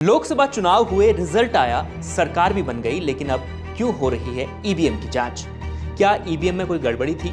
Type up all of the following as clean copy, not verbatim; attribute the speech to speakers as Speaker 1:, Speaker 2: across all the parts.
Speaker 1: लोकसभा चुनाव हुए, रिजल्ट आया, सरकार भी बन गई, लेकिन अब क्यों हो रही है ईवीएम की जांच? क्या ईवीएम में कोई गड़बड़ी थी?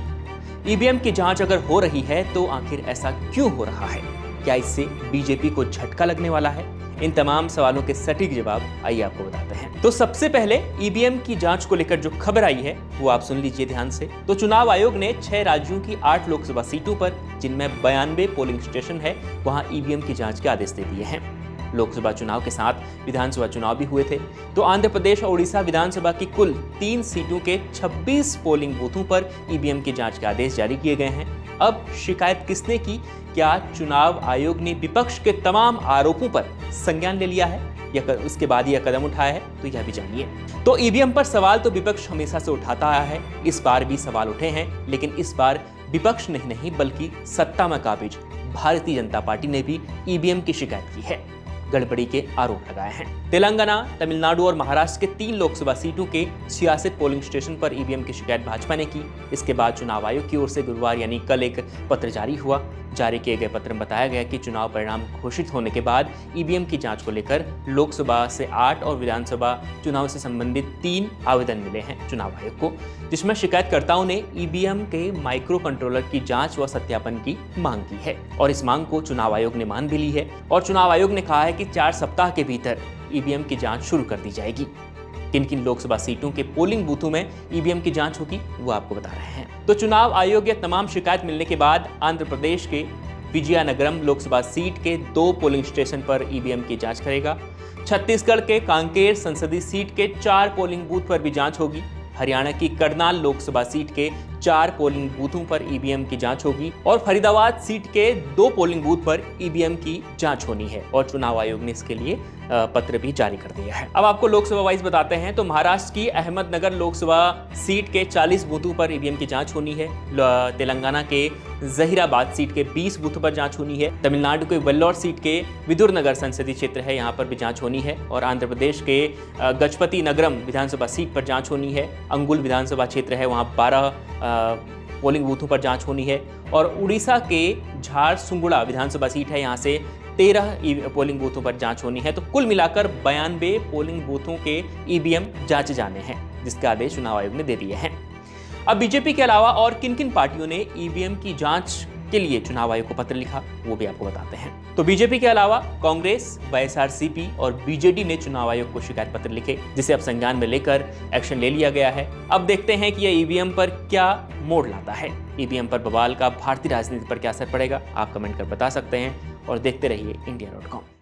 Speaker 1: ईवीएम की जांच अगर हो रही है तो आखिर ऐसा क्यों हो रहा है? क्या इससे बीजेपी को झटका लगने वाला है? इन तमाम सवालों के सटीक जवाब आइए आपको बताते हैं। तो सबसे पहले ईवीएम की जांच को लेकर जो खबर आई है वो आप सुन लीजिए ध्यान से। तो चुनाव आयोग ने 6 राज्यों की 8 लोकसभा सीटों पर, जिनमें 92 पोलिंग स्टेशन है, वहां ईवीएम की जांच के आदेश दे दिए हैं। लोकसभा चुनाव के साथ विधानसभा चुनाव भी हुए थे। तो आंध्र प्रदेश और उड़ीसा विधानसभा की कुल 3 सीटों के 26 पोलिंग बूथों पर ईवीएम की जांच के आदेश जारी किए गए हैं। अब शिकायत किसने की? क्या चुनाव आयोग ने विपक्ष के तमाम आरोपों पर संज्ञान ले लिया है या उसके बाद यह कदम उठाया है? तो यह भी जानिए। तो ईवीएम पर सवाल तो विपक्ष हमेशा से उठाता आया है, इस बार भी सवाल उठे हैं, लेकिन इस बार विपक्ष नहीं बल्कि सत्ता में काबिज भारतीय जनता पार्टी ने भी ईवीएम की शिकायत की है, गड़बड़ी के आरोप लगाए हैं। तेलंगाना, तमिलनाडु और महाराष्ट्र के 3 लोकसभा सीटों के 66 पोलिंग स्टेशन पर ईवीएम की शिकायत भाजपा ने की। इसके बाद चुनाव आयोग की ओर से गुरुवार यानी कल एक पत्र जारी हुआ। जारी किए गए पत्र में बताया गया कि चुनाव परिणाम घोषित होने के बाद ईवीएम की जांच को लेकर लोकसभा से 8 और विधानसभा चुनाव से संबंधित 3 आवेदन मिले हैं चुनाव आयोग को, जिसमें शिकायतकर्ताओं ने ईवीएम के माइक्रो कंट्रोलर की जांच व सत्यापन की मांग की है और इस मांग को चुनाव आयोग ने मान भी ली है। और चुनाव आयोग ने कहा है कि 4 सप्ताह के भीतर ईवीएम की जांच शुरू कर दी जाएगी। किन किन लोकसभा सीटों के पोलिंग बूथों में ईवीएम की जांच होगी वो आपको बता रहे हैं। तो चुनाव आयोग यह तमाम शिकायत मिलने के बाद आंध्र प्रदेश के विजयनगरम लोकसभा सीट के 2 पोलिंग स्टेशन पर ईवीएम की जांच करेगा। छत्तीसगढ़ के कांकेर संसदीय सीट के 4 पोलिंग बूथ पर भी जांच होगी। हरियाणा की करनाल लोकसभा सीट के 4 पोलिंग बूथों पर ईवीएम की जांच होगी और फरीदाबाद सीट के 2 पोलिंग बूथ पर ईवीएम की जांच होनी है और चुनाव आयोग ने इसके लिए पत्र भी जारी कर दिया है। अब आपको लोकसभा वाइज बताते हैं। तो महाराष्ट्र की अहमदनगर लोकसभा सीट के 40 बूथों पर ईवीएम की जांच होनी है। तेलंगाना के जहीराबाद सीट के 20 बूथों पर जांच होनी है। तमिलनाडु के वेल्लोर सीट के विदुरनगर संसदीय क्षेत्र है, यहाँ पर भी जांच होनी है। और आंध्र प्रदेश के गजपति नगरम विधानसभा सीट पर जांच होनी है। अंगुल विधानसभा क्षेत्र है, वहाँ 12 पोलिंग बूथों पर जांच होनी है। और उड़ीसा के झारसुगुड़ा विधानसभा सीट है, यहाँ से 13 पोलिंग बूथों पर जांच होनी है। तो कुल मिलाकर 92 पोलिंग बूथों के ईवीएम जांचे जाने हैं, जिसका आदेश चुनाव आयोग ने दे दिए हैं। अब बीजेपी के अलावा और किन किन पार्टियों ने ईवीएम की जांच के लिए चुनाव आयोग को पत्र लिखा वो भी आपको बताते हैं। तो बीजेपी के अलावा कांग्रेस, वाईएसआरसीपी और बीजेडी ने चुनाव आयोग को शिकायत पत्र लिखे, जिसे अब संज्ञान में लेकर एक्शन ले लिया गया है। अब देखते हैं कि यह ईवीएम पर क्या मोड़ लाता है। ईवीएम पर बवाल का भारतीय राजनीति पर क्या असर पड़ेगा, आप कमेंट कर बता सकते हैं और देखते रहिए India.com।